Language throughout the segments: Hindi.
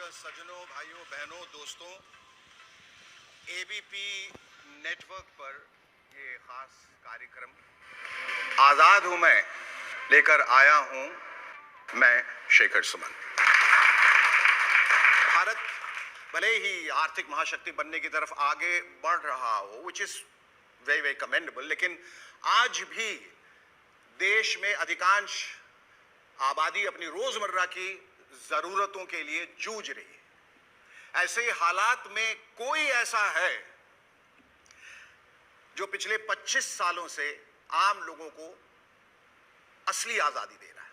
सज्जनों, भाइयों, बहनों, दोस्तों, एबीपी नेटवर्क पर ये खास कार्यक्रम आजाद हूं मैं लेकर आया हूं मैं शेखर सुमन। भारत भले ही आर्थिक महाशक्ति बनने की तरफ आगे बढ़ रहा हो, which is very very commendable, लेकिन आज भी देश में अधिकांश आबादी अपनी रोजमर्रा की जरूरतों के लिए जूझ रही है। ऐसे हालात में कोई ऐसा है जो पिछले 25 सालों से आम लोगों को असली आजादी दे रहा है,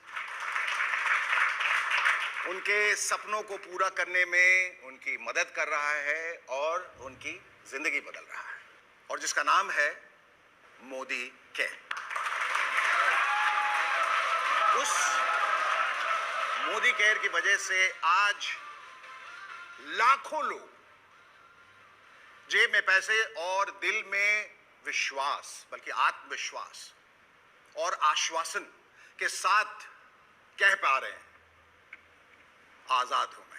उनके सपनों को पूरा करने में उनकी मदद कर रहा है और उनकी जिंदगी बदल रहा है, और जिसका नाम है मोदी केयर। उस मोदी केयर की वजह से आज लाखों लोग जेब में पैसे और दिल में विश्वास, बल्कि आत्मविश्वास और आश्वासन के साथ कह पा रहे हैं, आजाद हूं मैं।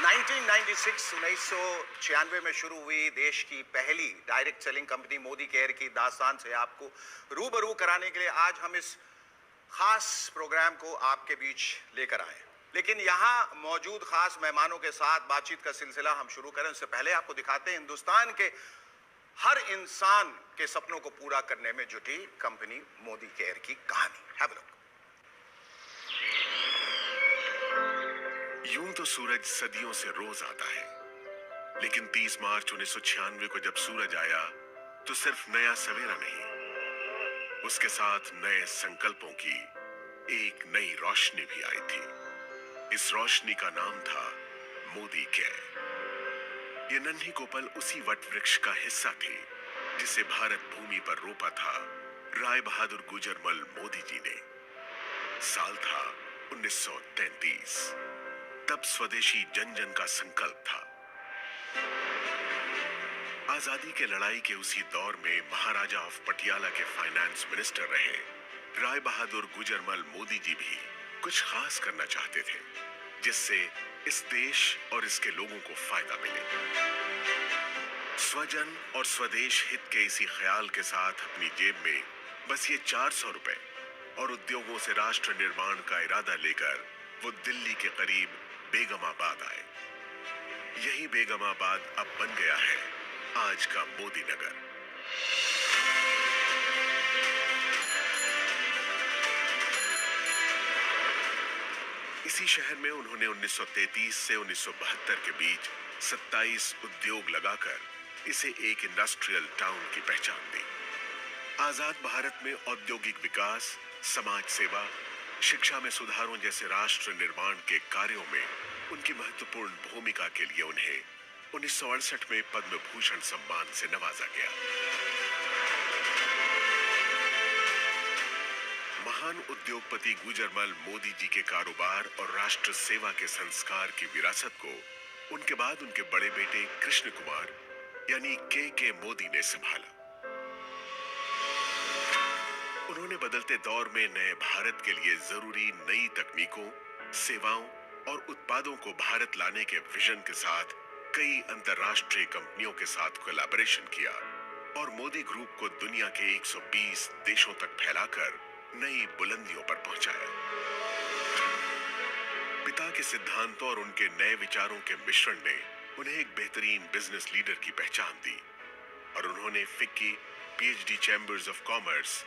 1996 में शुरू हुई देश की पहली direct selling company Modi care की दास्तान से आपको रूबरू कराने के लिए आज हम इस खास प्रोग्राम को आपके बीच लेकर आए। लेकिन यहाँ मौजूद खास मेहमानों के साथ बातचीत का सिलसिला हम शुरू करें उससे पहले आपको दिखाते हैं हिंदुस्तान के हर इंसान के सपनों को पूरा करने में जुटी कंपनी मोदी केयर की कहानी। Have a look. यूं तो सूरज सदियों से रोज आता है, लेकिन 30 मार्च 1996 को जब सूरज आया तो सिर्फ नया सवेरा नहीं, उसके साथ नए संकल्पों की एक नई रोशनी भी आई थी। इस रोशनी का नाम था मोदी केयर। ये नन्ही कोपल उसी वट वृक्ष का हिस्सा थी जिसे भारत भूमि पर रोपा था राय बहादुर गुजरमल मोदी जी ने। साल था 1933। तब स्वदेशी जन जन का संकल्प था। आजादी के लड़ाई के उसी दौर में महाराजा ऑफ पटियाला के फाइनेंस मिनिस्टर रहे राय बहादुर गुजरमल मोदी जी भी कुछ खास करना चाहते थे जिससे इस देश और इसके लोगों को फायदा मिले। स्वजन और स्वदेश हित के इसी ख्याल के साथ अपनी जेब में बस ये 400 रुपए और उद्योगों से राष्ट्र निर्माण का इरादा लेकर वो दिल्ली के करीब बेगमाबाद आए। यही बेगमाबाद अब बन गया है आज का मोदी नगर। इसी शहर में उन्होंने 1933 से 1972 के बीच 27 उद्योग लगाकर इसे एक इंडस्ट्रियल टाउन की पहचान दी। आजाद भारत में औद्योगिक विकास, समाज सेवा, शिक्षा में सुधारों जैसे राष्ट्र निर्माण के कार्यों में उनकी महत्वपूर्ण भूमिका के लिए उन्हें 1968 में पद्म भूषण सम्मान से नवाजा गया। महान उद्योगपति गुजरमल मोदी जी के कारोबार और राष्ट्र सेवा के संस्कार की विरासत को उनके बाद उनके बड़े बेटे कृष्ण कुमार यानी के मोदी ने संभाला। उन्होंने बदलते दौर में नए भारत के लिए जरूरी नई तकनीकों, सेवाओं और उत्पादों को भारत लाने के विजन के साथ कई अंतर्राष्ट्रीय कंपनियों के साथ कोलैबोरेशन किया और मोदी ग्रुप को दुनिया के 120 देशों तक फैलाकर नई बुलंदियों पर पहुंचाया। पिता के सिद्धांतों और उनके नए विचारों के मिश्रण ने उन्हें एक बेहतरीन बिजनेस लीडर की पहचान दी और उन्होंने FICCI, PhD chambers of commerce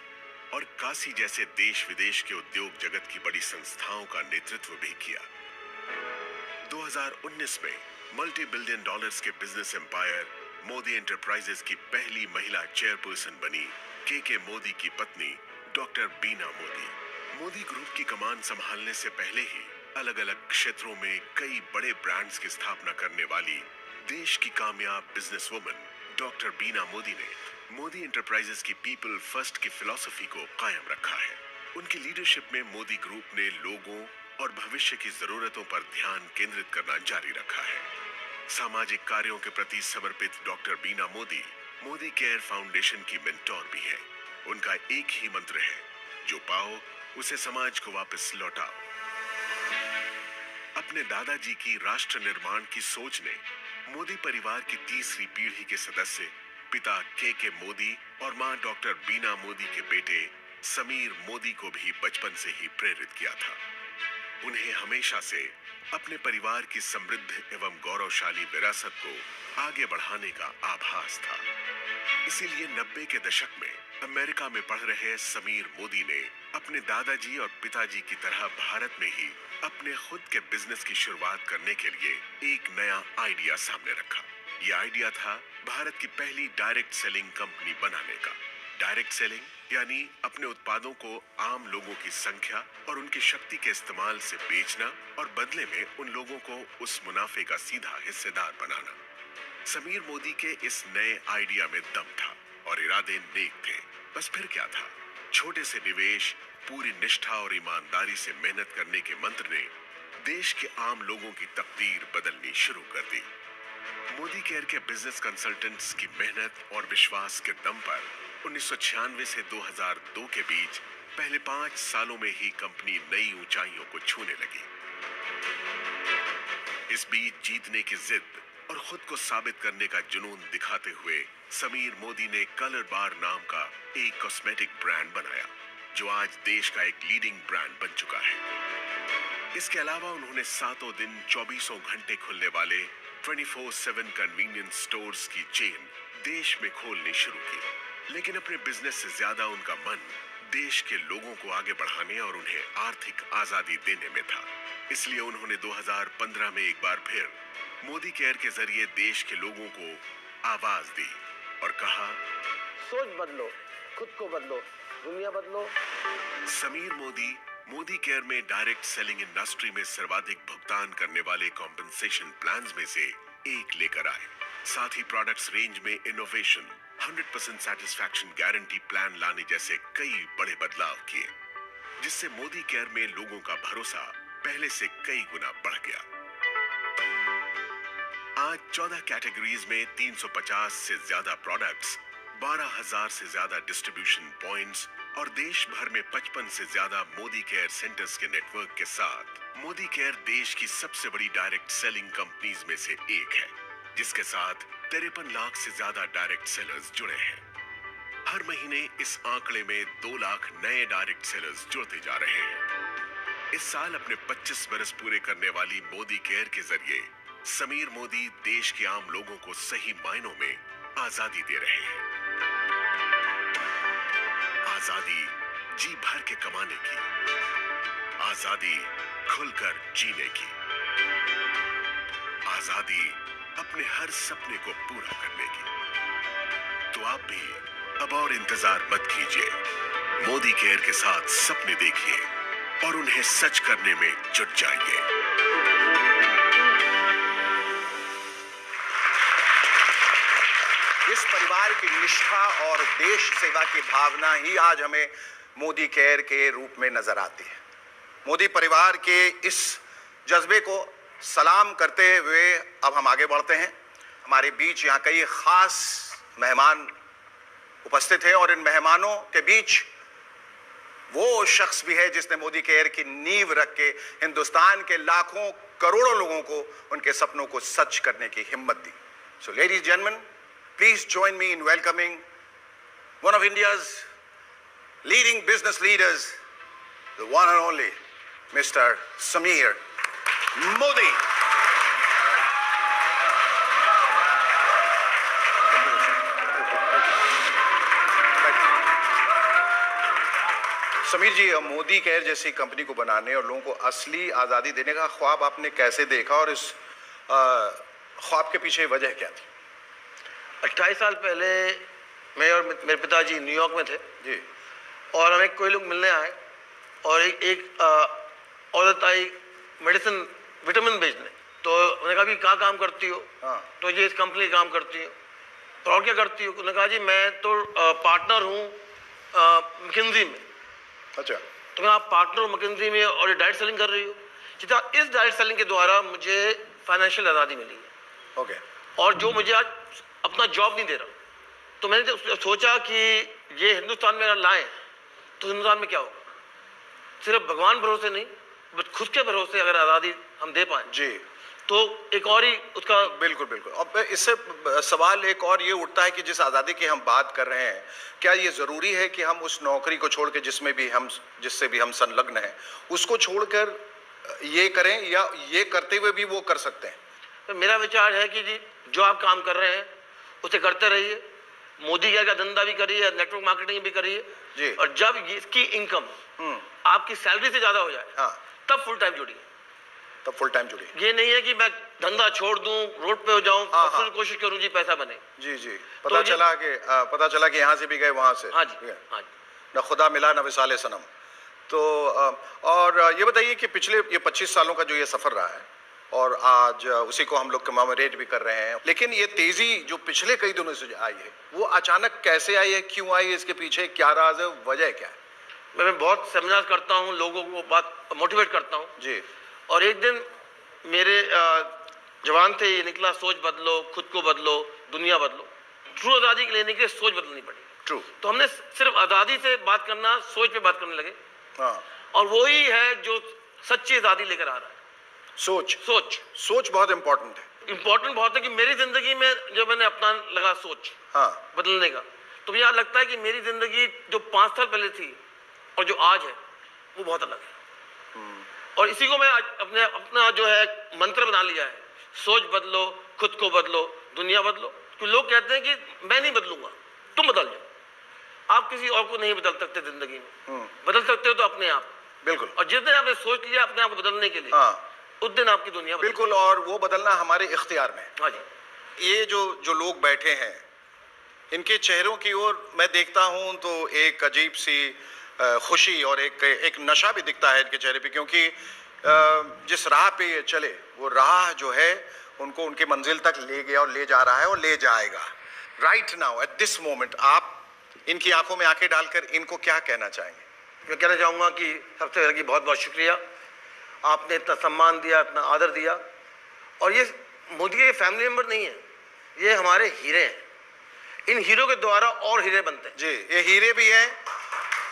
और काशी जैसे देश विदेश के उद्योग जगत की बड़ी संस्थाओं का नेतृत्व भी किया। 2019 में मल्टी बिलियन डॉलर्स के बिजनेस एम्पायर मोदी एंटरप्राइजेस की पहली महिला चेयरपर्सन बनी के मोदी की पत्नी डॉक्टर बीना मोदी। मोदी ग्रुप की कमान संभालने से पहले ही अलग अलग क्षेत्रों में कई बड़े ब्रांड्स की स्थापना करने वाली देश की कामयाब बिजनेसवुमन डॉक्टर बीना मोदी ने मोदी एंटरप्राइजेस की पीपल फर्स्ट की फिलॉसफी को कायम रखा है। उनकी लीडरशिप में मोदी ग्रुप ने लोगों और भविष्य की जरूरतों पर ध्यान केंद्रित करना जारी रखा है। सामाजिक कार्यों के प्रति समर्पित डॉक्टर बीना मोदी मोदी केयर फाउंडेशन की मेंटोर भी है। उनका एक ही मंत्र है, जो पाओ उसे समाज को वापस लौटाओ। अपने दादाजी की राष्ट्र निर्माण की सोच ने मोदी परिवार की तीसरी पीढ़ी के सदस्य पिता के मोदी और मां डॉक्टर बीना मोदी के बेटे समीर मोदी को भी बचपन से ही प्रेरित किया था। उन्हें हमेशा से अपने परिवार की समृद्ध एवं गौरवशाली विरासत को आगे बढ़ाने का आभास था। इसीलिए 90 के दशक में अमेरिका में पढ़ रहे समीर मोदी ने अपने दादाजी और पिताजी की तरह भारत में ही अपने खुद के बिजनेस की शुरुआत करने के लिए एक नया आइडिया सामने रखा। यह आइडिया था भारत की पहली डायरेक्ट सेलिंग कंपनी बनाने का। डायरेक्ट सेलिंग यानी अपने उत्पादों को आम लोगों की संख्या और उनकी शक्ति के इस्तेमाल से बेचना और बदले में उन लोगों को उस मुनाफे का सीधा हिस्सेदार बनाना। समीर मोदी के इस नए आइडिया में दम था और इरादे नेक थे। बस फिर क्या था, छोटे से निवेश, पूरी निष्ठा और ईमानदारी से मेहनत करने के मंत्र ने देश के आम लोगों की तकदीर बदलनी शुरू कर दी। मोदी केयर के बिजनेस कंसल्टेंट्स की मेहनत और विश्वास के दम पर 1996 से 2002 के बीच पहले 5 सालों में ही कंपनी नई ऊंचाइयों को छूने लगी। इस बीच जीतने की जिद और खुद को साबित करने का जुनून दिखाते हुए समीर मोदी ने कलर बार नाम का एक कॉस्मेटिक ब्रांड बनाया, जो आज देश का एक लीडिंग ब्रांड बन चुका है। इसके अलावा उन्होंने सातों दिन 24 घंटे खुलने वाले 24/7 कन्वीनियंस स्टोर्स की चेन देश में खोलनी शुरू की। लेकिन अपने बिजनेस से ज्यादा उनका मन देश के लोगों को आगे बढ़ाने और उन्हें आर्थिक आजादी देने में था। इसलिए उन्होंने 2015 में एक बार फिर मोदी केयर के जरिए देश के लोगों को आवाज दी और कहा, सोच बदलो, खुद को बदलो, दुनिया बदलो। समीर मोदी मोदी केयर में डायरेक्ट सेलिंग इंडस्ट्री में सर्वाधिक भुगतान करने वाले कॉम्पेंसेशन प्लान्स में से एक लेकर आए। साथ ही प्रोडक्ट्स रेंज में इनोवेशन, 100% सैटिस्फैक्शन गारंटी प्लान लाने जैसे कई बड़े बदलाव किए, जिससे मोदी केयर में लोगों का भरोसा पहले से कई गुना बढ़ गया। आज 14 कैटेगरीज में 350 से ज्यादा प्रोडक्ट्स, 12,000 से ज्यादा डिस्ट्रीब्यूशन पॉइंट्स और देश भर में 55 से ज्यादा मोदी केयर सेंटर्स के नेटवर्क के साथ मोदी केयर देश की सबसे बड़ी डायरेक्ट सेलिंग कंपनीज में से एक है, जिसके साथ 53 लाख से ज्यादा डायरेक्ट सेलर्स जुड़े हैं। हर महीने इस आंकड़े में 2 लाख नए डायरेक्ट सेलर्स जुड़ते जा रहे हैं। इस साल अपने 25 बरस पूरे करने वाली मोदी केयर के जरिए समीर मोदी देश के आम लोगों को सही मायनों में आजादी दे रहे हैं। आजादी जी भर के कमाने की, आजादी खुलकर जीने की, आजादी अपने हर सपने को पूरा करने की। तो आप भी अब और इंतजार मत कीजिए, मोदी केयर के साथ सपने देखिए और उन्हें सच करने में जुट जाइए। इस परिवार की निष्ठा और देश सेवा की भावना ही आज हमें मोदी केयर के रूप में नजर आती है। मोदी परिवार के इस जज्बे को सलाम करते हुए अब हम आगे बढ़ते हैं। हमारे बीच यहाँ कई खास मेहमान उपस्थित हैं और इन मेहमानों के बीच वो शख्स भी है जिसने मोदी केयर की नींव रख के हिंदुस्तान के लाखों करोड़ों लोगों को उनके सपनों को सच करने की हिम्मत दी। So ladies and gentleman, please join me in welcoming one of India's leading business leaders, the one and only Mr. Sameer Modi. Sameer ji, Modi care जैसी कंपनी को बनाने और लोगों को असली आज़ादी देने का ख्वाब आपने कैसे देखा और इस ख्वाब के पीछे वजह क्या थी? 28 साल पहले मैं और मेरे पिताजी न्यूयॉर्क में थे जी, और हमें कोई लोग मिलने आए और एक औरत आई मेडिसिन विटामिन बेचने। तो उन्होंने कहा भी कहाँ काम करती हो? हाँ। तो ये इस कंपनी काम करती हो। तो और क्या करती हो? उन्होंने कहा जी मैं तो पार्टनर हूँ मैकिन्जी में। अच्छा। तो मैं आप पार्टनर मैकिन्जी में और ये डायरेक्ट सेलिंग कर रही हो? जितना इस डायरेक्ट सेलिंग के द्वारा मुझे फाइनेंशियल आज़ादी मिली है। ओके। और जो मुझे आज अपना जॉब नहीं दे रहा, तो मैंने सोचा कि ये हिंदुस्तान में अगर लाएं तो हिंदुस्तान में क्या होगा। सिर्फ भगवान भरोसे नहीं, बट खुद के भरोसे अगर आज़ादी हम दे पाए जी, तो एक और ही उसका बिल्कुल बिल्कुल। अब इससे सवाल एक और ये उठता है कि जिस आज़ादी की हम बात कर रहे हैं, क्या ये ज़रूरी है कि हम उस नौकरी को छोड़ के जिससे भी हम संलग्न हैं, उसको छोड़कर ये करें, या ये करते हुए भी वो कर सकते हैं? तो मेरा विचार है कि जी जो आप काम कर रहे हैं उसे करते रहिए, मोदी केयर का धंधा भी करिए, नेटवर्क मार्केटिंग भी जी। करिए, और जब इसकी इनकम आपकी सैलरी से ज़्यादा हो जाए हाँ, तब फुल टाइम जुड़िए। तब फुल टाइम जुड़िए। ये नहीं है कि मैं धंधा छोड़ दूं, रोड पे हो जाऊं, हाँ, और फिर हाँ। कोशिश करूं जी पैसा बने। जी जी, तो पता चला कि यहाँ से भी गए, वहाँ से हाँ जी, ठीक है। हाँ जी। न खुदा मिला न विसाले सनम। तो और ये बताइए कि पिछले ये 25 सालों का जो ये सफ़र रहा है, और आज उसी को हम लोग कमेमोरेट भी कर रहे हैं, लेकिन ये तेज़ी जो पिछले कई दिनों से आई है, वो अचानक कैसे आई है, क्यों आई है, इसके पीछे क्या राज है, वजह क्या है? मैं बहुत सेमिनार करता हूं, लोगों को बात मोटिवेट करता हूं, जी और एक दिन मेरे जवान थे ये निकला, सोच बदलो, खुद को बदलो, दुनिया बदलो। ट्रू आज़ादी लेने के लिए सोच बदलनी पड़ी। ट्रू। तो हमने सिर्फ आज़ादी से बात करना, सोच पे बात करने लगे, हाँ, और वही है जो सच्ची आज़ादी लेकर आ रहा है। सोच बहुत इम्पोर्टेंट है। इंपॉर्टेंट बहुत है कि मेरी जिंदगी में जो मैंने अपना लगा सोच हाँ, बदलने का, तो मुझे याद लगता है कि मेरी जिंदगी जो 5 साल पहले थी और जो आज है वो बहुत अलग है। और इसी को मैं आज अपना जो है मंत्र बना लिया है, सोच बदलो, खुद को बदलो, दुनिया बदलो। तो लोग कहते हैं कि मैं नहीं बदलूंगा, तुम बदल जाओ। आप किसी और को नहीं बदल सकते जिंदगी में, बदल सकते हो तो अपने आप। बिल्कुल। और जिस दिन आपने सोच लिया अपने आप को बदलने के लिए, हाँ, उस दिन आपकी दुनिया बदल। बिल्कुल, और वो बदलना हमारे इख्तियार में है। हाँ जी। ये जो लोग बैठे हैं, इनके चेहरों की ओर मैं देखता हूं तो एक अजीब सी खुशी और एक नशा भी दिखता है इनके चेहरे पे, क्योंकि जिस राह पे ये चले, वो राह जो है उनको उनकी मंजिल तक ले गया और ले जा रहा है और ले जाएगा। Right now at this moment आप इनकी आंखों में आंखें डालकर इनको क्या कहना चाहेंगे? मैं कहना चाहूँगा कि सबसे पहले बहुत बहुत शुक्रिया, आपने इतना सम्मान दिया, इतना आदर दिया। और ये मोदी के फैमिली मेंबर नहीं है, ये हमारे हीरे हैं। इन हीरो के द्वारा और हीरे बनते हैं। जी, ये हीरे भी हैं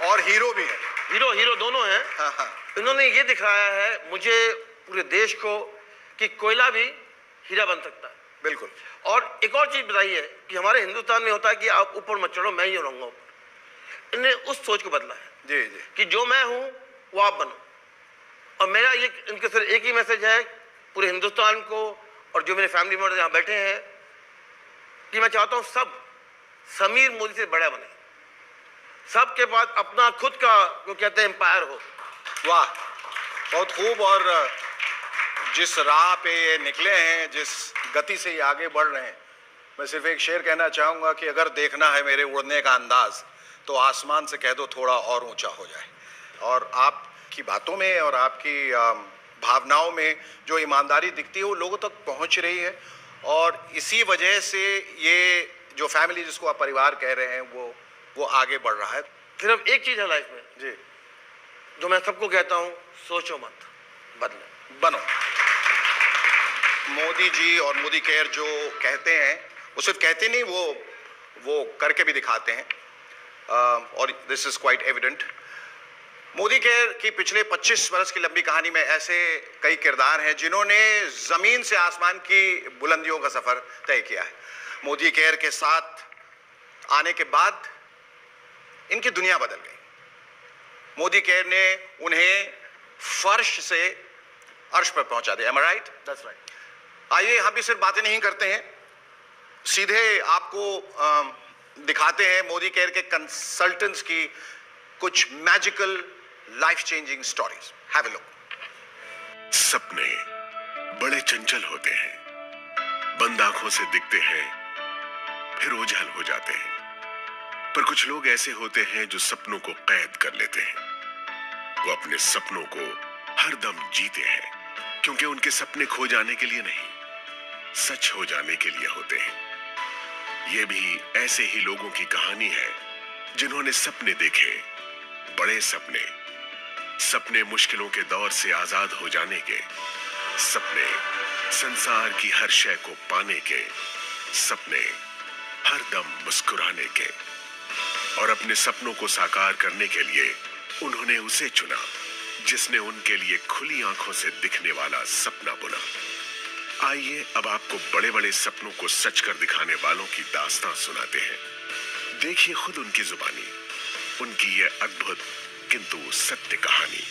और हीरो भी हैं। हीरो दोनों हैं। हाँ हाँ, इन्होंने ये दिखाया है मुझे, पूरे देश को, कि कोयला भी हीरा बन सकता है। बिल्कुल। और एक और चीज़ बताइए कि हमारे हिंदुस्तान में होता है कि आप ऊपर मत चढ़ो, मैं ही रहूँगा ऊपर। इन्हें उस सोच को बदला है जी जी, कि जो मैं हूँ वो आप बनो। और मेरा ये इनके सिर्फ एक ही मैसेज है पूरे हिंदुस्तान को, और जो मेरे फैमिली मेंबर यहाँ बैठे हैं, कि मैं चाहता हूँ सब समीर मोदी से बड़ा बने, सबके पास अपना खुद का जो कहते हैं एम्पायर हो। वाह, बहुत खूब। और जिस राह पे ये निकले हैं, जिस गति से ये आगे बढ़ रहे हैं, मैं सिर्फ एक शेर कहना चाहूँगा कि अगर देखना है मेरे उड़ने का अंदाज, तो आसमान से कह दो थोड़ा और ऊंचा हो जाए। और आपकी बातों में और आपकी भावनाओं में जो ईमानदारी दिखती है वो लोगों तक पहुंच रही है, और इसी वजह से ये जो फैमिली जिसको आप परिवार कह रहे हैं वो आगे बढ़ रहा है। सिर्फ एक चीज़ है लाइफ में जी, जो मैं सबको कहता हूँ, सोचो मत, बदलो, बनो। मोदी जी और मोदी केयर जो कहते हैं, वो सिर्फ कहते नहीं, वो करके भी दिखाते हैं, और this is quite evident. Modi care की पिछले 25 वर्ष की लंबी कहानी में ऐसे कई किरदार हैं जिन्होंने जमीन से आसमान की बुलंदियों का सफर तय किया है। मोदी केयर के साथ आने के बाद इनकी दुनिया बदल गई। मोदी केयर ने उन्हें फर्श से अर्श पर पहुंचा दिया। Am I right? That's right. आइए हम भी सिर्फ बातें नहीं करते हैं, सीधे आपको दिखाते हैं मोदी केयर के कंसल्टेंट्स की कुछ magical life changing stories. Have a look. सपने बड़े चंचल होते हैं, बंद आंखों से दिखते हैं, फिर ओझल हो जाते हैं। पर कुछ लोग ऐसे होते हैं जो सपनों को कैद कर लेते हैं। वो अपने सपनों को हरदम जीते हैं, क्योंकि उनके सपने खो जाने के लिए नहीं, सच हो जाने के लिए होते हैं। ये भी ऐसे ही लोगों की कहानी है जिन्होंने सपने देखे, बड़े सपने, सपने मुश्किलों के दौर से आजाद हो जाने के, सपने संसार की हर शय को पाने के, सपने हरदम मुस्कुराने के। और अपने सपनों को साकार करने के लिए उन्होंने उसे चुना जिसने उनके लिए खुली आंखों से दिखने वाला सपना बुना। आइए अब आपको बड़े बड़े सपनों को सच कर दिखाने वालों की दास्तां सुनाते हैं। देखिए खुद उनकी जुबानी उनकी ये अद्भुत किंतु सत्य कहानी।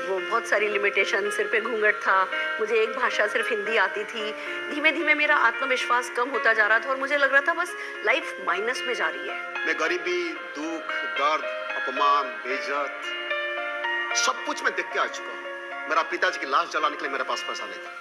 वो बहुत सारी लिमिटेशन, सिर पे घूंघट था, मुझे एक भाषा सिर्फ हिंदी आती थी। धीमे धीमे मेरा आत्मविश्वास कम होता जा रहा था और मुझे लग रहा था बस लाइफ माइनस में जा रही है। मैं गरीबी, दुख, दर्द, अपमान, बेइज्जत सब कुछ मैं देख के आ चुका हूँ। मेरा पिताजी की लाश जलाने के लिए मेरे पास पैसा नहीं था।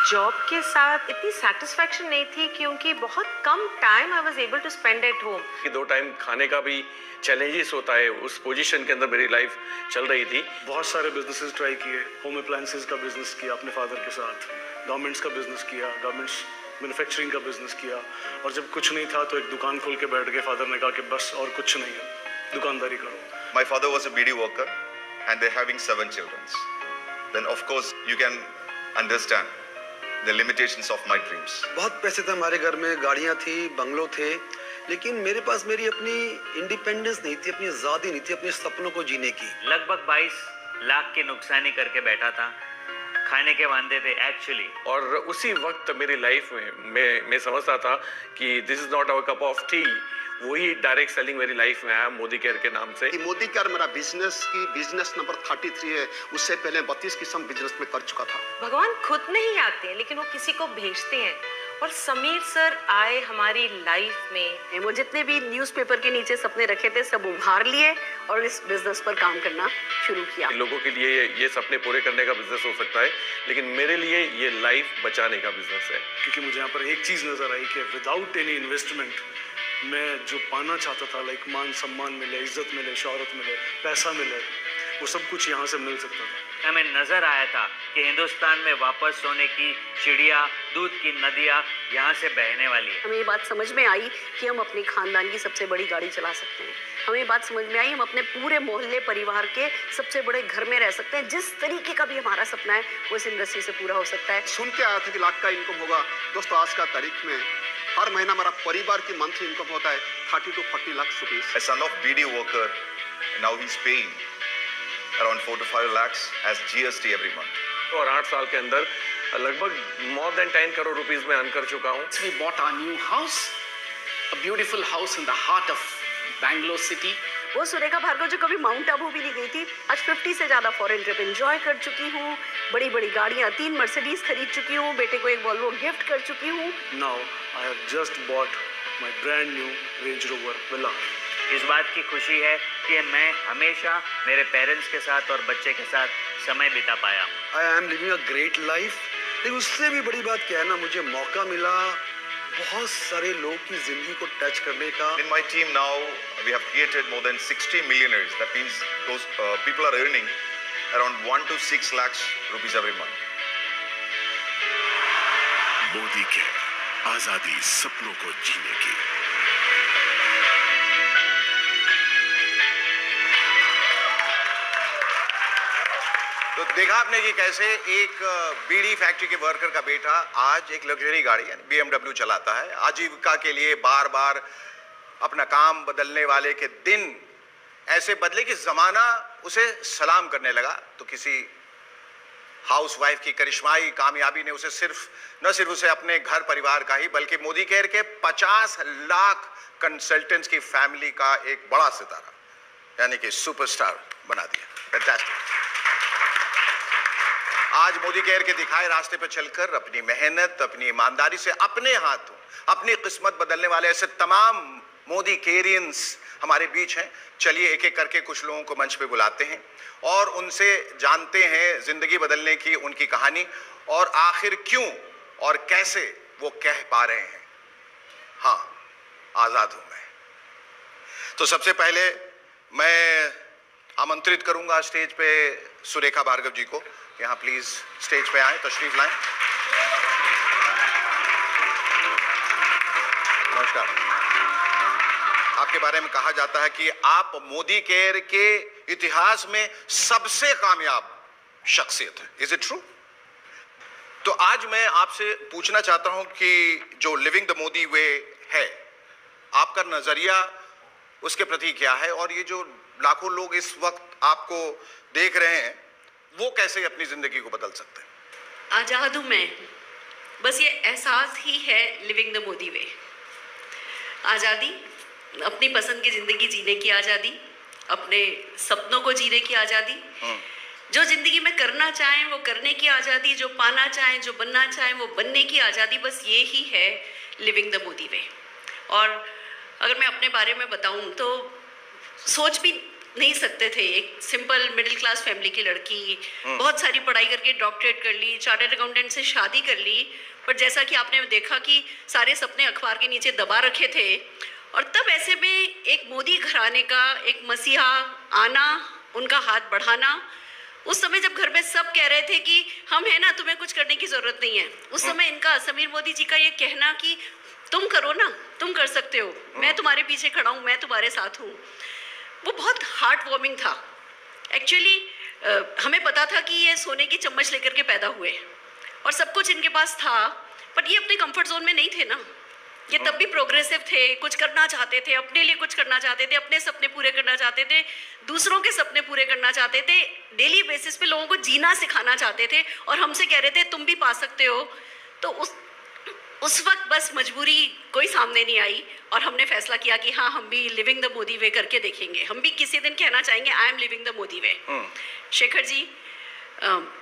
जॉब के साथ इतनी सेटिस्फैक्शन नहीं थी क्योंकि बहुत कम time I was able to spend at home. कि 2 टाइम खाने का भी चैलेंजेस होता है, उस पोजीशन के अंदर मेरी लाइफ चल रही थी। बहुत सारे बिजनेसेस ट्राई किए। होम अप्लायंसेस का बिजनेस किया अपने फादर के साथ, गारमेंट्स का बिजनेस किया, गारमेंट्स मैन्युफैक्चरिंग का बिजनेस किया, और जब कुछ नहीं था तो एक दुकान खोल के बैठ गए। फादर ने कहा कि बस और कुछ नहीं है, दुकानदारी करो। My father was a BD worker and they're having 7 children. Then of course you can understand the limitations of my dreams. बहुत पैसे थे हमारे घर में, गाड़ियाँ थी, बंगलो थे, लेकिन मेरे पास मेरी अपनी इंडिपेंडेंस नहीं थी, अपनी आज़ादी नहीं थी अपने सपनों को जीने की। लगभग 22 लाख की नुकसानी करके बैठा था, खाने के वांदे थे एक्चुअली। और उसी वक्त मेरी लाइफ में मैं समझता था कि this is not our cup of tea. वही डायरेक्ट सेलिंग मेरी लाइफ में आया मोदी केयर के नाम से। मोदी केयर मेरा बिजनेस नंबर 33 है। उससे पहले 32 किस्म बिजनेस में कर चुका था। भगवान खुद नहीं आते हैं लेकिन वो किसी को भेजते हैं, और समीर सर आए हमारी लाइफ में। वो जितने भी न्यूज़पेपर के नीचे सपने रखे थे सब उभार लिए और इस बिजनेस पर काम करना शुरू किया। लोगों के लिए ये सपने पूरे करने का बिजनेस हो सकता है, लेकिन मेरे लिए ये लाइफ बचाने का बिजनेस है। क्योंकि मुझे यहाँ पर एक चीज नजर आई कि विदाउट एनी इन्वेस्टमेंट मैं जो पाना चाहता था, लाइक मान सम्मान मिले, इज्जत मिले, शोहरत मिले, पैसा मिले, वो सब कुछ यहाँ से मिल सकता था। हमें नजर आया था कि हिंदुस्तान में वापस सोने की चिड़िया, दूध की नदियाँ यहाँ से बहने वाली है। हमें ये बात समझ में आई कि हम अपने खानदान की सबसे बड़ी गाड़ी चला सकते हैं। हमें ये बात समझ में आई हम अपने पूरे मोहल्ले परिवार के सबसे बड़े घर में रह सकते हैं। जिस तरीके का भी हमारा सपना है वो इस इंडस्ट्री से पूरा हो सकता है। सुन के आया था कि लाख का इनकम होगा। दोस्तों आज का तारीख में हर महीना हमारा परिवार की मंथली इनकम होता है 30 to 40 lakh rupees. A son of BD worker, now he's paying around 4 to 5 lakhs as GST every month. और 8 साल के अंदर लगभग more than 10 करोड़ रुपीस में अर्न कर चुका हूँ। We bought our new house, a beautiful house in the heart of Bangalore city. वो सुरेखा भार्गव जो कभी माउंट आबू भी नहीं गई थी, आज 50 से ज्यादा फॉरेन ट्रिप एंजॉय कर चुकी हूँ। बड़ी बड़ी गाड़ियाँ, 3 मर्सिडीज खरीद चुकी हूँ, बेटे को एक वॉल्वो गिफ्ट कर चुकी हूँ। Now I have just bought my brand new Range Rover Villa. इस बात की खुशी है कि मैं हमेशा मेरे पेरेंट्स के साथ और बच्चे के साथ समय बिता पाया। I am living a great life। लेकिन उससे भी बड़ी बात क्या है ना, मुझे मौका मिला बहुत सारे लोग की जिंदगी को टच करने का। In my team now, we have created more than 60 millionaires. That means those people are earning around 1 to 6 lakhs rupees every month. Modi care, आजादी सपनों को जीने की। तो देखा आपने कि कैसे एक बीड़ी फैक्ट्री के वर्कर का बेटा आज एक लग्जरी गाड़ी यानी BMW चलाता है। आजीविका के लिए बार बार अपना काम बदलने वाले के दिन ऐसे बदले कि जमाना उसे सलाम करने लगा। तो किसी हाउसवाइफ की करिश्माई कामयाबी ने उसे न सिर्फ उसे अपने घर परिवार का ही बल्कि मोदी केयर के 50 लाख कंसल्टेंट्स की फैमिली का एक बड़ा सितारा यानी कि सुपरस्टार बना दिया। फैंटास्टिक। आज मोदी केयर के दिखाए रास्ते पर चलकर अपनी मेहनत, अपनी ईमानदारी से अपने हाथों अपनी किस्मत बदलने वाले ऐसे तमाम मोदी केरियंस हमारे बीच हैं। चलिए एक एक करके कुछ लोगों को मंच पे बुलाते हैं और उनसे जानते हैं जिंदगी बदलने की उनकी कहानी और आखिर क्यों और कैसे वो कह पा रहे हैं, हाँ आजाद हूं मैं। तो सबसे पहले मैं आमंत्रित करूंगा स्टेज पे सुरेखा भार्गव जी को। यहाँ प्लीज स्टेज पे आए, तशरीफ लाएं। नमस्कार। आपके बारे में कहा जाता है कि आप मोदी केयर के इतिहास में सबसे कामयाब शख्सियत है। Is it true? तो आज मैं आपसे पूछना चाहता हूं कि जो लिविंग द मोदी वे है, आपका नजरिया उसके प्रति क्या है और ये जो लाखों लोग इस वक्त आपको देख रहे हैं वो कैसे अपनी जिंदगी को बदल सकते हैं? आज़ाद हूँ मैं, बस ये एहसास ही है लिविंग द मोदी वे। आज़ादी, अपनी पसंद की ज़िंदगी जीने की आज़ादी, अपने सपनों को जीने की आज़ादी, जो ज़िंदगी में करना चाहें वो करने की आज़ादी, जो पाना चाहें, जो बनना चाहें वो बनने की आज़ादी, बस ये ही है लिविंग द मोदी वे। और अगर मैं अपने बारे में बताऊं तो सोच भी नहीं सकते थे, एक सिंपल मिडिल क्लास फैमिली की लड़की, बहुत सारी पढ़ाई करके डॉक्टरेट कर ली, चार्टर्ड अकाउंटेंट से शादी कर ली, पर जैसा कि आपने देखा कि सारे सपने अखबार के नीचे दबा रखे थे। और तब ऐसे में एक मोदी घराने का एक मसीहा आना, उनका हाथ बढ़ाना, उस समय जब घर में सब कह रहे थे कि हम है ना, तुम्हें कुछ करने की जरूरत नहीं है, उस समय इनका, समीर मोदी जी का ये कहना कि तुम करो ना, तुम कर सकते हो, मैं तुम्हारे पीछे खड़ा हूँ, मैं तुम्हारे साथ हूँ, वो बहुत हार्ट वार्मिंग था। एक्चुअली हमें पता था कि ये सोने की चम्मच लेकर के पैदा हुए और सब कुछ इनके पास था, पर ये अपने कंफर्ट जोन में नहीं थे ना। ये तब भी प्रोग्रेसिव थे, कुछ करना चाहते थे, अपने लिए कुछ करना चाहते थे, अपने सपने पूरे करना चाहते थे, दूसरों के सपने पूरे करना चाहते थे, डेली बेसिस पे लोगों को जीना सिखाना चाहते थे, और हमसे कह रहे थे तुम भी पा सकते हो। तो उस वक्त बस मजबूरी कोई सामने नहीं आई और हमने फैसला किया कि हाँ, हम भी लिविंग द मोदी वे करके देखेंगे, हम भी किसी दिन कहना चाहेंगे I am living the Modi way. Shekhar ji,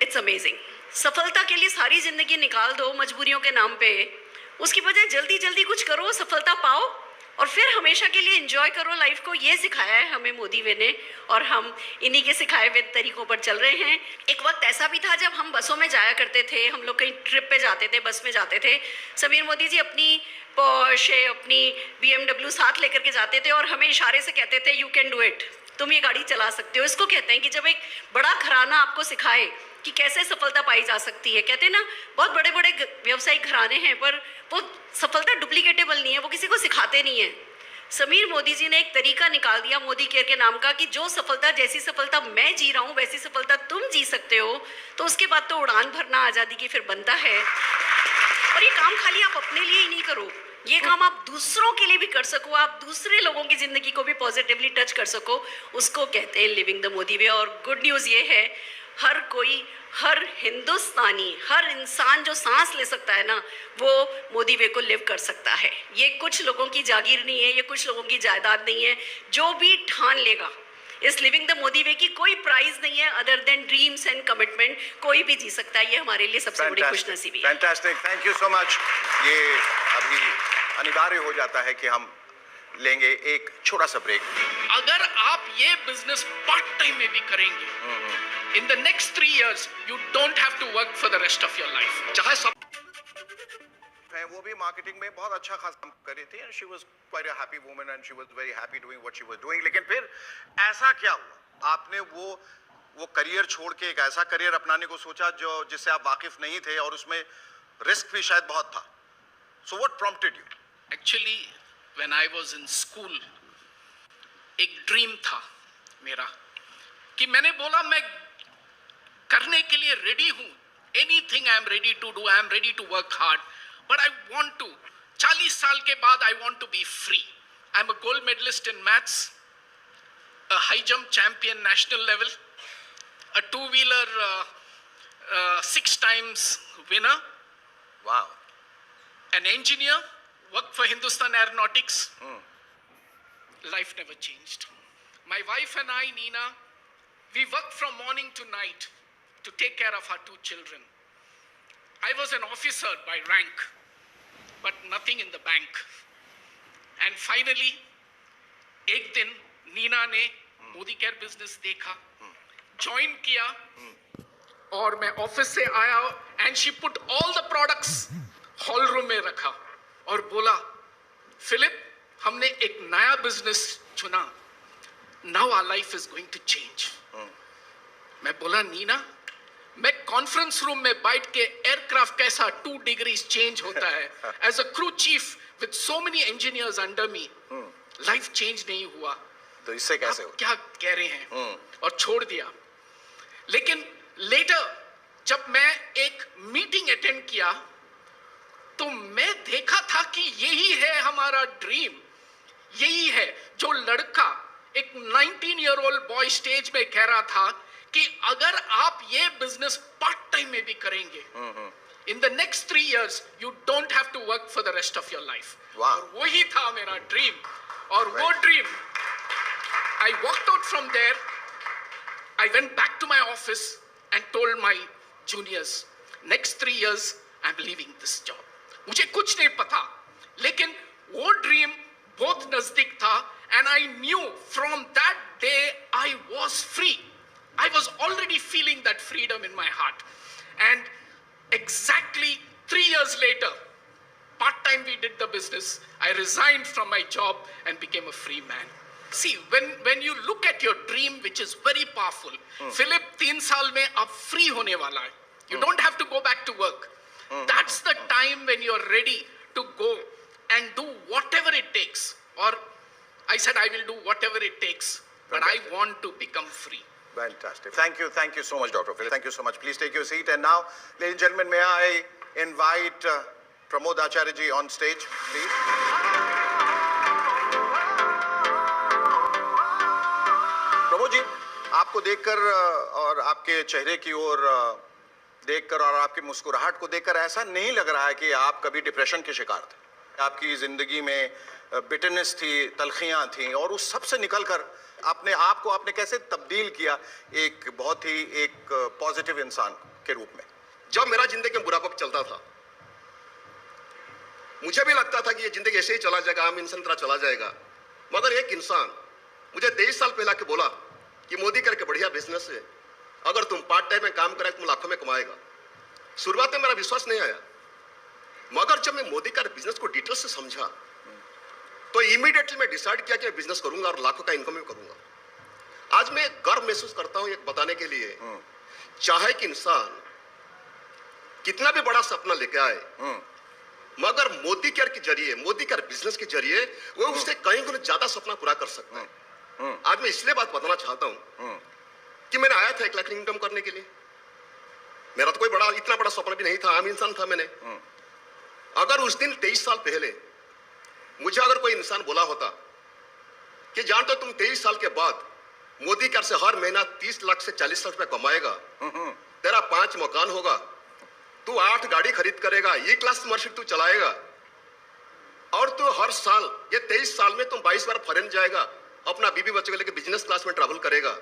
it's amazing. सफलता के लिए सारी जिंदगी निकाल दो मजबूरियों के नाम पे, उसकी बजाय जल्दी जल्दी कुछ करो, सफलता पाओ और फिर हमेशा के लिए एंजॉय करो लाइफ को। ये सिखाया है हमें मोदी वे ने और हम इन्हीं के सिखाए हुए तरीकों पर चल रहे हैं। एक वक्त ऐसा भी था जब हम बसों में जाया करते थे, हम लोग कहीं ट्रिप पे जाते थे, बस में जाते थे, समीर मोदी जी अपनी पोर्शे, अपनी BMW साथ लेकर के जाते थे और हमें इशारे से कहते थे यू कैन डू इट, तुम ये गाड़ी चला सकते हो। इसको कहते हैं कि जब एक बड़ा घराना आपको सिखाए कि कैसे सफलता पाई जा सकती है। कहते हैं ना, बहुत बड़े बड़े व्यवसायिक घराने हैं पर वो सफलता डुप्लीकेटेबल नहीं है, वो किसी को सिखाते नहीं है। समीर मोदी जी ने एक तरीका निकाल दिया मोदी केयर के नाम का कि जो सफलता, जैसी सफलता मैं जी रहा हूँ वैसी सफलता तुम जी सकते हो। तो उसके बाद तो उड़ान भरना आज़ादी की फिर बनता है। और ये काम खाली आप अपने लिए ही नहीं करो, ये काम आप दूसरों के लिए भी कर सको, आप दूसरे लोगों की जिंदगी को भी पॉजिटिवली टच कर सको, उसको कहते हैं लिविंग द मोदी वे। और गुड न्यूज़ ये है, हर कोई, हर हिंदुस्तानी, हर इंसान जो सांस ले सकता है ना, वो मोदी वे को लिव कर सकता है। ये कुछ लोगों की जागीर नहीं है, ये कुछ लोगों की जायदाद नहीं है। जो भी ठान लेगा इस लिविंग द मोदी वे की कोई प्राइज नहीं है other than dreams and commitment, कोई भी जी सकता है। ये हमारे लिए सबसे बड़ी खुशनसीबी है। Fantastic, thank you so much. ये अभी अनिवार्य हो जाता है कि हम लेंगे एक छोटा सा ब्रेक। अगर आप ये बिजनेस पार्ट टाइम में भी करेंगे, in the next 3 years you don't have to work for the rest of your life। चाहे सब है, वो भी मार्केटिंग में बहुत अच्छा खासा काम कर रही थी and she was quite a happy woman and she was very happy doing what she was doing। लेकिन फिर ऐसा क्या हुआ, आपने वो करियर छोड़ के एक ऐसा करियर अपनाने को सोचा जो जिससे आप वाकिफ नहीं थे और उसमें रिस्क भी शायद बहुत था। So what prompted you? Actually when I was in school एक ड्रीम था मेरा कि मैंने बोला मैं करने के लिए रेडी हूं, anything I am ready to do, I am ready to work hard, but I want to 40 साल के बाद I want to be free. I am a gold medalist in maths, a high jump champion national level, a 2-wheeler 6 times winner, wow, an engineer, worked for Hindustan Aeronautics. Life never changed. My wife and I, Nina, we worked from morning to night to take care of our 2 children. I was an officer by rank, but nothing in the bank. And finally, एक दिन नीना ने मोदी केयर बिजनेस देखा, ज्वाइन किया, और मैं ऑफिस से आया and she put all the products hall room में रखा और बोला, फिलिप, हमने एक नया बिजनेस चुना, now our life is going to change. मैं बोला, नीना, मैं कॉन्फ्रेंस रूम में बैठ के एयरक्राफ्ट कैसा 2 degrees चेंज होता है, as a crew chief with so many engineers under me, life change नहीं हुआ, तो इससे कैसे हो? क्या कह रहे हैं? और छोड़ दिया। लेकिन लेटर जब मैं एक मीटिंग अटेंड किया तो मैं देखा था कि यही है हमारा ड्रीम, यही है जो लड़का एक 19-year-old बॉय स्टेज में कह रहा था कि अगर आप ये बिजनेस पार्ट टाइम में भी करेंगे, in the next 3 years you don't have to work for the rest of your life. और वही था मेरा ड्रीम, और वो dream I walked out from there. I went back to my office and told my juniors, next 3 years I'm leaving this job. मुझे कुछ नहीं पता, लेकिन वो ड्रीम बहुत नजदीक था, and I knew from that day I was free. I was already feeling that freedom in my heart. And exactly 3 years later, part-time we did the business. I resigned from my job and became a free man. See, when you look at your dream, which is very powerful, Philip 3 साल में अब free होने वाला है. You don't have to go back to work. That's the time when you're ready to go and do whatever it takes. Or I said I will do whatever it takes, but I want to become free. Fantastic. Thank you so much, Dr. Phil. Thank you so much. Please take your seat. And now, ladies and gentlemen, may I invite Pramod Acharya ji on stage, please. Pramod ji, आपको देखकर और आपके चेहरे की ओर देखकर और आपकी मुस्कुराहट को देखकर ऐसा नहीं लग रहा है कि आप कभी डिप्रेशन के शिकार थे। आपकी जिंदगी में बिटरनेस थी, तलखियां थी, और उस सब से निकलकर अपने आप को आपने कैसे तब्दील किया एक बहुत ही पॉजिटिव इंसान के रूप में। जब मेरा जिंदगी में बुरा वक्त चलता था, मुझे भी लगता था कि ये जिंदगी ऐसे ही चला जाएगा, आम इंसान तरह चला जाएगा। मगर एक इंसान मुझे 23 साल पहले आके बोला कि मोदी करके बढ़िया बिजनेस है, अगर तुम पार्ट टाइम में काम करें तुम लाखों में कमाएगा। शुरुआत में मेरा विश्वास नहीं आया, मगर जब मैं मोदी का बिजनेस को डिटेल से समझा तो इमीडिएटली मैं डिसाइड किया कि मैं बिजनेस करूंगा और लाखों का इनकम भी करूंगा। आज मैं गर्व महसूस करता हूं एक बताने के लिए, चाहे कि इंसान कितना भी बड़ा सपना लेके आए, मगर मोदी केयर के जरिए, मोदी केयर बिजनेस के जरिए वो उससे कहीं गुना ज्यादा सपना पूरा कर सकता है। आज मैं इसलिए बात बताना चाहता हूं कि मैंने आया था 1 लाख इनकम करने के लिए। मेरा तो कोई बड़ा इतना बड़ा सपना भी नहीं था, आम इंसान था मैंने। अगर उस दिन 23 साल पहले मुझे अगर कोई इंसान बोला होता कि जानते हो तुम 23 साल के बाद मोदी केयर से हर महीना 30 लाख से 40 लाख रुपए कमाएगा, तेरा 5 मकान होगा, तू 8 गाड़ी खरीद करेगा, E क्लास मर्सिडीज तू चलाएगा, और तू हर साल ये 23 साल में तुम 22 बार फॉरेन जाएगा, अपना बीबी बच्चों को लेकर बिजनेस क्लास में ट्रैवल करेगा,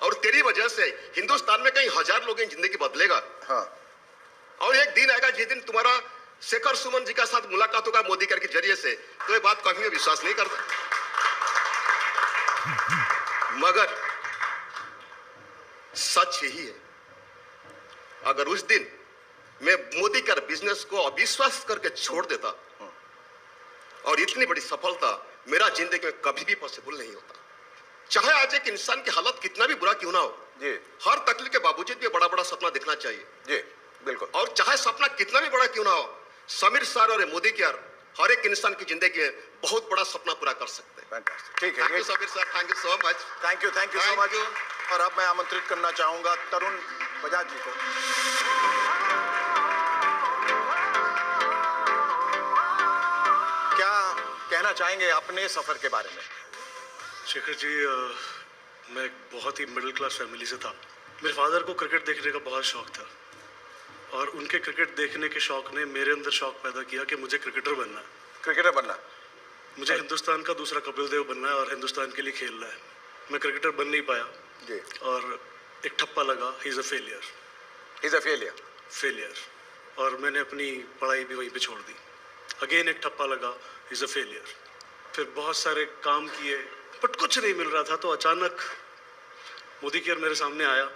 और तेरी वजह से हिंदुस्तान में कई हजार लोगों की जिंदगी बदलेगा। और एक दिन आएगा जिस दिन तुम्हारा शेखर सुमन जी का साथ मुलाकात होगा मोदी केयर के जरिए से, तो ये बात कभी विश्वास नहीं करता। मगर सच यही है, अगर उस दिन मैं मोदी केयर बिजनेस को अविश्वास करके छोड़ देता और इतनी बड़ी सफलता मेरा जिंदगी में कभी भी पॉसिबल नहीं होता। चाहे आज एक इंसान की हालत कितना भी बुरा क्यों ना हो, जी, हर तकलीफ के बावजूद भी बड़ा बड़ा सपना देखना चाहिए। जी बिल्कुल। और चाहे सपना कितना भी बड़ा क्यों ना हो, समीर सर और मोदी केयर हर एक इंसान की जिंदगी में बहुत बड़ा सपना पूरा कर सकते हैं। ठीक है, thank you Sameer sir, thank you so much. Thank you so much. और अब मैं आमंत्रित करना चाहूंगा तरुण बजाज जी को। क्या कहना चाहेंगे अपने सफर के बारे में? शेखर जी, मैं एक बहुत ही मिडिल क्लास फैमिली से था। मेरे फादर को क्रिकेट देखने का बहुत शौक था, और उनके क्रिकेट देखने के शौक ने मेरे अंदर शौक पैदा किया कि मुझे क्रिकेटर बनना है। क्रिकेटर बनना, मुझे हिंदुस्तान का दूसरा कपिल देव बनना है और हिंदुस्तान के लिए खेलना है। मैं क्रिकेटर बन नहीं पाया जी, और एक ठप्पा लगा, ही इज़ अ फेलियर, और मैंने अपनी पढ़ाई भी वहीं पे छोड़ दी। अगेन एक ठप्पा लगा, ही इज़ अ फेलियर। फिर बहुत सारे काम किए बट कुछ नहीं मिल रहा था, तो अचानक मोदी केयर मेरे सामने आया,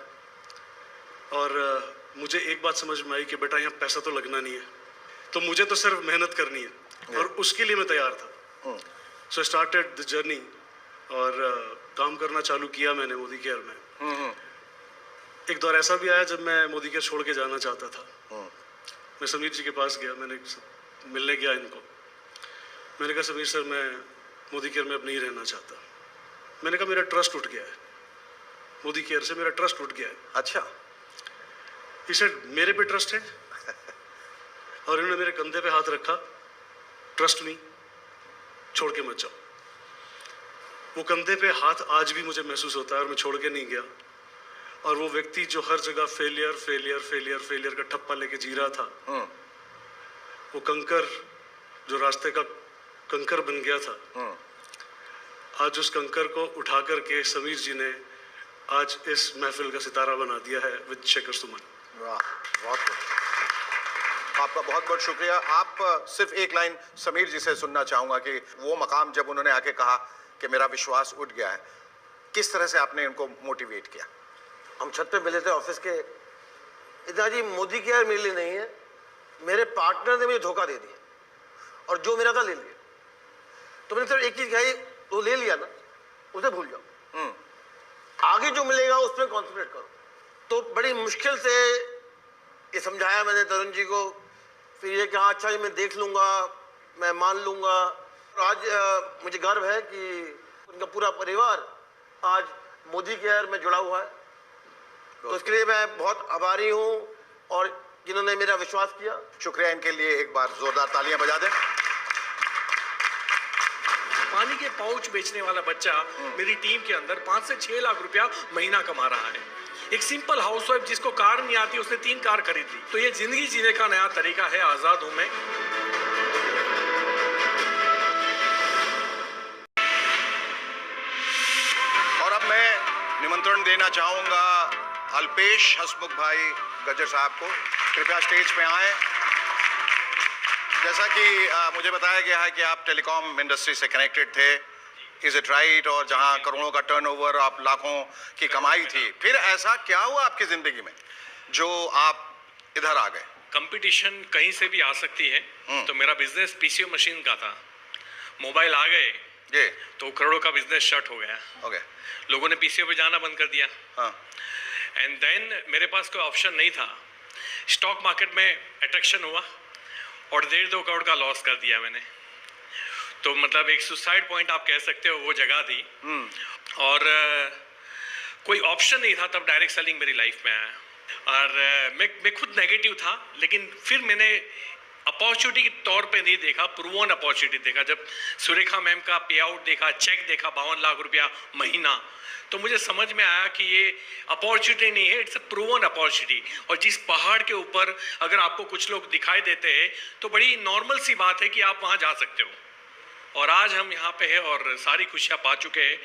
और मुझे एक बात समझ में आई कि बेटा यहाँ पैसा तो लगना नहीं है, तो मुझे तो सिर्फ मेहनत करनी है, और उसके लिए मैं तैयार था। सो आई स्टार्टेड द जर्नी, और काम करना चालू किया मैंने मोदी केयर में। एक दौर ऐसा भी आया जब मैं मोदी केयर छोड़ के जाना चाहता था। मैं समीर जी के पास गया, मैंने मिलने गया इनको। मैंने कहा समीर सर, मैं मोदी केयर में अब नहीं रहना चाहता। मैंने कहा मेरा ट्रस्ट उठ गया है, मोदी केयर से मेरा ट्रस्ट उठ गया है। अच्छा। He said, मेरे पे ट्रस्ट है? और इन्होंने मेरे कंधे पे हाथ रखा, ट्रस्ट मी, छोड़ के मत जाओ। वो कंधे पे हाथ आज भी मुझे महसूस होता है और मैं छोड़ के नहीं गया। और वो व्यक्ति जो हर जगह फेलियर फेलियर फेलियर फेलियर का ठप्पा लेके जी रहा था, वो कंकर जो रास्ते का कंकर बन गया था, आज उस कंकर को उठा करके समीर जी ने आज इस महफिल का सितारा बना दिया है विद शेखर सुमन। वाह, बहुत आपका बहुत बहुत शुक्रिया। आप सिर्फ एक लाइन समीर जी से सुनना चाहूंगा कि वो मकाम जब उन्होंने आके कहा कि मेरा विश्वास उठ गया है, किस तरह से आपने इनको मोटिवेट किया? हम छत पे मिले थे ऑफिस के, इतना जी मोदी केयर मेरे लिए नहीं है, मेरे पार्टनर ने मुझे धोखा दे दिया और जो मेरा था ले लिया। तो मैंने सिर्फ एक चीज कही, वो ले लिया ना, उसे भूल जाओ, आगे जो मिलेगा उस पर कॉन्सेंट्रेट करो। तो बड़ी मुश्किल से ये समझाया मैंने तरुण जी को, फिर ये कहा अच्छा जी मैं देख लूंगा, मैं मान लूंगा। आज मुझे गर्व है कि उनका पूरा परिवार आज मोदी केयर में जुड़ा हुआ है, तो उसके लिए मैं बहुत आभारी हूँ और जिन्होंने मेरा विश्वास किया। शुक्रिया, इनके लिए एक बार जोरदार तालियां बजा दें। पानी के पाउच बेचने वाला बच्चा मेरी टीम के अंदर 5 से 6 लाख रुपया महीना कमा रहा है। एक सिंपल हाउसवाइफ जिसको कार नहीं आती, उसने 3 कार खरीद ली। तो ये जिंदगी जीने का नया तरीका है, आजाद हूं मैं। और अब मैं निमंत्रण देना चाहूंगा अल्पेश हसमुख भाई गज्जर साहब को, कृपया स्टेज पे आए। जैसा कि मुझे बताया गया है कि आप टेलीकॉम इंडस्ट्री से कनेक्टेड थे, इज इट राइट? और जहां करोड़ों का टर्नओवर, आप लाखों की कमाई थी, फिर ऐसा क्या हुआ आपकी जिंदगी में जो आप इधर आ गए? कंपटीशन कहीं से भी आ सकती है, तो मेरा बिजनेस पीसीओ मशीन का था। मोबाइल आ गए ये तो करोड़ों का बिजनेस शट हो गया। लोगों ने पीसीओ पे जाना बंद कर दिया। एंड देन मेरे पास कोई ऑप्शन नहीं था। स्टॉक मार्केट में अट्रैक्शन हुआ और 1.5-2 करोड़ का लॉस कर दिया मैंने। तो मतलब एक सुसाइड पॉइंट आप कह सकते हो, वो जगह थी। और कोई ऑप्शन नहीं था तब डायरेक्ट सेलिंग मेरी लाइफ में आया। और मैं खुद नेगेटिव था, लेकिन फिर मैंने अपॉर्चुनिटी के तौर पे नहीं देखा, प्रूवन अपॉर्चुनिटी देखा। जब सुरेखा मैम का पे आउट देखा, चेक देखा 52 लाख रुपया महीना, तो मुझे समझ में आया कि ये अपॉर्चुनिटी नहीं है, इट्स अ प्रूवन अपॉर्चुनिटी। और जिस पहाड़ के ऊपर अगर आपको कुछ लोग दिखाई देते हैं तो बड़ी नॉर्मल सी बात है कि आप वहाँ जा सकते हो। और आज हम यहाँ पे हैं और सारी खुशियाँ पा चुके हैं।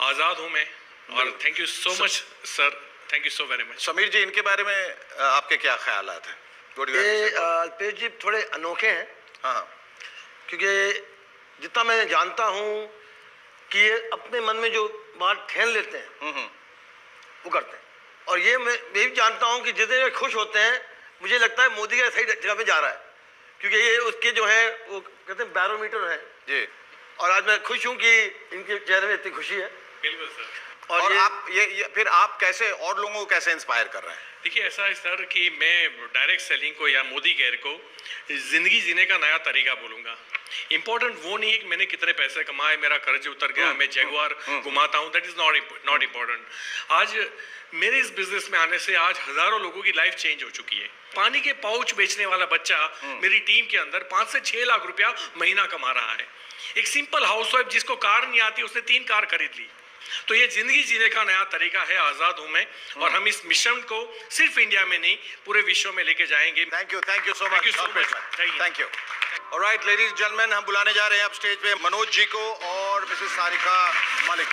आज़ाद हूँ मैं। और thank you so much sir, thank you so very much. Sameer ji, इनके बारे में आपके क्या ख्यालात हैं? ये अल्पेश जी थोड़े अनोखे हैं। क्योंकि जितना मैं जानता हूँ कि ये अपने मन में जो बात ठहन लेते हैं वो करते हैं। और ये मैं भी जानता हूँ कि जितने खुश होते हैं, मुझे लगता है मोदी का सही जगह पे जा रहा है, क्योंकि ये उसके जो है वो कहते हैं बैरोमीटर है जी। और आज मैं खुश हूँ कि इनके चेहरे में इतनी खुशी है। बिल्कुल सर। और आप ये फिर आप कैसे और लोगों को कैसे इंस्पायर कर रहे हैं? देखिए ऐसा है सर कि मैं डायरेक्ट सेलिंग को या मोदी केयर को जिंदगी जीने का नया तरीका बोलूँगा। इम्पोर्टेंट वो नहीं है कि मैंने कितने पैसे कमाए, मेरा कर्ज उतर गया, मैं जैगुआर घुमाता हूँ, दैट इज नॉट इम्पोर्टेंट। आज मेरे इस बिजनेस में आने से आज हजारों लोगों की लाइफ चेंज हो चुकी है। पानी के पाउच बेचने वाला बच्चा मेरी टीम के अंदर 5 से 6 लाख रुपया महीना कमा रहा है। एक सिंपल हाउसवाइफ जिसको कार नहीं आती, उसने 3 कार खरीद ली। तो ये जिंदगी जीने का नया तरीका है, आजाद हूं मैं। और हम इस मिशन को सिर्फ इंडिया में नहीं, पूरे विश्व में लेके जाएंगे। Thank you so much. Thank you. Alright ladies and gentleman, हम बुलाने जा रहे हैं अब स्टेज पे मनोज जी को और Mrs Sarika Malik.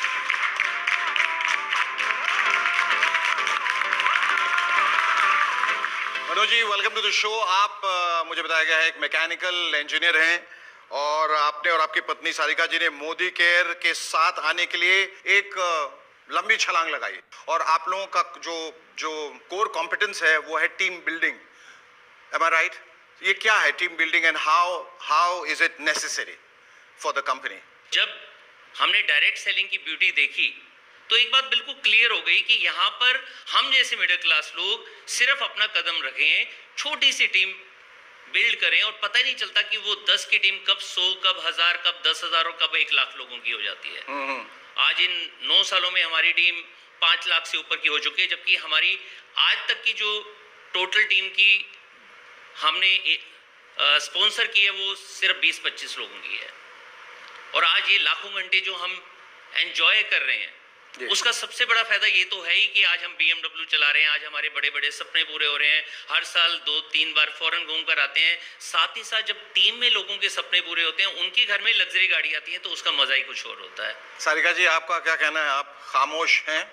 Manoj ji, welcome to the show. आप मुझे बताया गया है एक मैकेनिकल इंजीनियर हैं और आपने और आपकी पत्नी सारिका जी ने मोदी केयर के साथ आने के लिए एक लंबी छलांग लगाई। और आप लोगों का जो कोर कॉम्पिटेंस है वो है टीम बिल्डिंग। एम आई राइट? ये क्या है team building and how is it necessary for the company? जब हमने डायरेक्ट सेलिंग की ब्यूटी देखी तो एक बात बिल्कुल क्लियर हो गई कि यहाँ पर हम जैसे मिडिल क्लास लोग सिर्फ अपना कदम रखें, छोटी सी टीम बिल्ड करें और पता ही नहीं चलता कि वो 10 की टीम कब 100, कब 1000, कब 10,000 और कब 1 लाख लोगों की हो जाती है। आज इन 9 सालों में हमारी टीम 5 लाख से ऊपर की हो चुकी है, जबकि हमारी आज तक की जो टोटल टीम की हमने स्पॉन्सर की है वो सिर्फ 20-25 लोगों की है। और आज ये लाखों घंटे जो हम एंजॉय कर रहे हैं, उसका सबसे बड़ा फायदा ये तो है ही कि आज हम BMW चला रहे हैं, आज हमारे बड़े बड़े सपने पूरे हो रहे हैं, हर साल 2-3 बार फॉरेन घूम कर आते हैं। साथ ही साथ जब टीम में लोगों के सपने पूरे होते हैं, उनके घर में लग्जरी गाड़ी आती है, तो उसका मजा ही कुछ और होता है। सारिका जी, आपका क्या कहना है? आप खामोश हैं।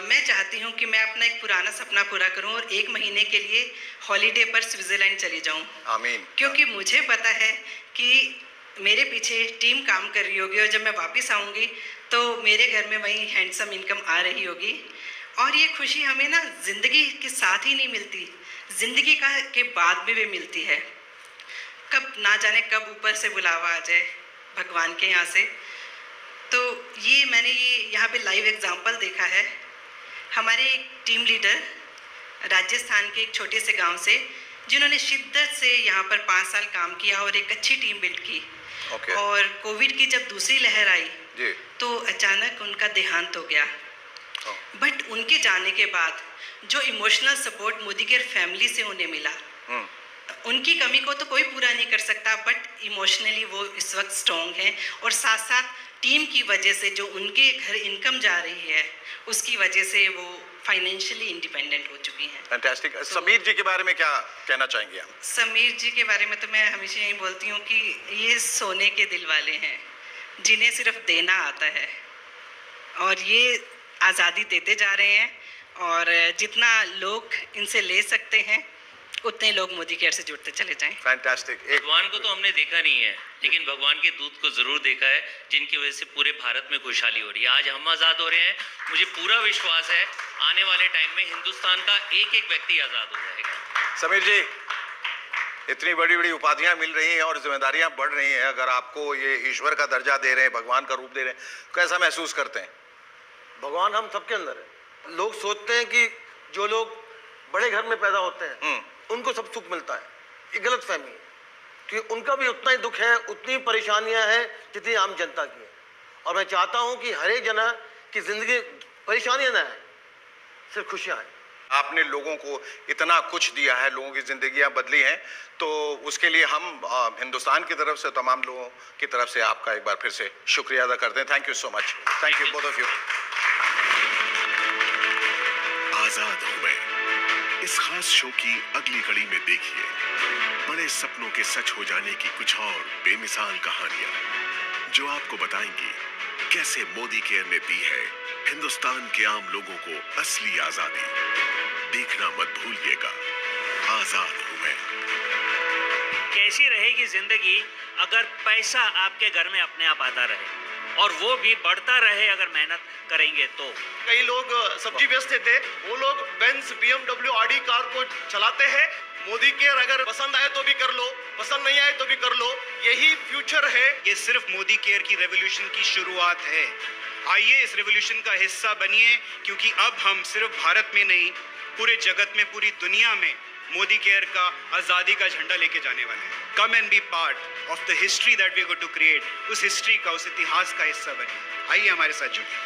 मैं चाहती हूँ कि मैं अपना एक पुराना सपना पूरा करूँ और 1 महीने के लिए हॉलीडे पर स्विट्जरलैंड चली जाऊँ। आमीन। क्योंकि मुझे पता है कि मेरे पीछे टीम काम कर रही होगी और जब मैं वापस आऊँगी तो मेरे घर में वही हैंडसम इनकम आ रही होगी। और ये खुशी हमें ना ज़िंदगी के साथ ही नहीं मिलती, ज़िंदगी के बाद में भी मिलती है। कब ना जाने कब ऊपर से बुलावा आ जाए भगवान के यहाँ से। तो ये मैंने यहाँ पे लाइव एग्जांपल देखा है। हमारे एक टीम लीडर राजस्थान के एक छोटे से गांव से, जिन्होंने शिद्दत से यहाँ पर 5 साल काम किया और एक अच्छी टीम बिल्ड की। और कोविड की जब दूसरी लहर आई तो अचानक उनका देहांत हो गया। बट उनके जाने के बाद जो emotional support Modi care family से उन्हें मिला, उनकी कमी को तो कोई पूरा नहीं कर सकता, बट इमोशनली वो इस वक्त स्ट्रॉन्ग हैं। और साथ साथ टीम की वजह से जो उनके घर इनकम जा रही है, उसकी वजह से वो फाइनेंशियली इंडिपेंडेंट हो चुकी हैं। फैंटास्टिक। समीर जी के बारे में क्या कहना चाहेंगे आप? समीर जी के बारे में तो मैं हमेशा यही बोलती हूँ कि ये सोने के दिल वाले हैं, जिन्हें सिर्फ देना आता है, और ये आज़ादी देते जा रहे हैं। और जितना लोग इनसे ले सकते हैं, उतने लोग मोदी केयर से जुड़ते चले जाएं। फैंटास्टिक। भगवान को तो हमने देखा नहीं है, लेकिन भगवान के दूत को जरूर देखा है, जिनकी वजह से पूरे भारत में खुशहाली हो रही है। आज हम आज़ाद हो रहे हैं, मुझे पूरा विश्वास है आने वाले टाइम में हिंदुस्तान का एक एक व्यक्ति आज़ाद हो जाएगा। समीर जी, इतनी बड़ी बड़ी उपाधियां मिल रही हैं और जिम्मेदारियां बढ़ रही हैं, अगर आपको ये ईश्वर का दर्जा दे रहे हैं, भगवान का रूप दे रहे हैं, कैसा महसूस करते हैं? भगवान हम सबके अंदर है। लोग सोचते हैं कि जो लोग बड़े घर में पैदा होते हैं उनको सब सुख मिलता है, ये गलत फहमी है। क्योंकि उनका भी उतना ही दुख है, उतनी परेशानियां हैं जितनी आम जनता की है। और मैं चाहता हूं कि हर एक जना की जिंदगी परेशानियां ना आए, सिर्फ खुशियां आए। आपने लोगों को इतना कुछ दिया है, लोगों की जिंदगियां बदली हैं, तो उसके लिए हम हिंदुस्तान की तरफ से, तमाम लोगों की तरफ से आपका एक बार फिर से शुक्रिया अदा करते हैं। Thank you so much. Thank you both of you. आजाद हूं मैं इस खास शो की अगली कड़ी में देखिए बड़े सपनों के सच हो जाने की कुछ और बेमिसाल कहानियां, जो आपको बताएंगी कैसे मोदी केयर ने दी है हिंदुस्तान के आम लोगों को असली आजादी। देखना मत भूलिएगा। आजाद हूं मैं। कैसी रहेगी जिंदगी अगर पैसा आपके घर में अपने आप आता रहे, और वो भी बढ़ता रहे अगर मेहनत करेंगे तो। कई लोग सब्जी बेचते थे, वो लोग बेंज, BMW, ऑडी कार को चलाते हैं। मोदी केयर अगर पसंद आए तो भी कर लो, पसंद नहीं आए तो भी कर लो, यही फ्यूचर है। ये सिर्फ मोदी केयर की रेवोल्यूशन की शुरुआत है। आइए इस रेवोल्यूशन का हिस्सा बनिए, क्योंकि अब हम सिर्फ भारत में नहीं, पूरे जगत में, पूरी दुनिया में मोदी केयर का आज़ादी का झंडा लेके जाने वाले हैं। Come and be part of the history that we are going to create. उस हिस्ट्री का, उस इतिहास का हिस्सा बनिए। आइए हमारे साथ जुड़िए।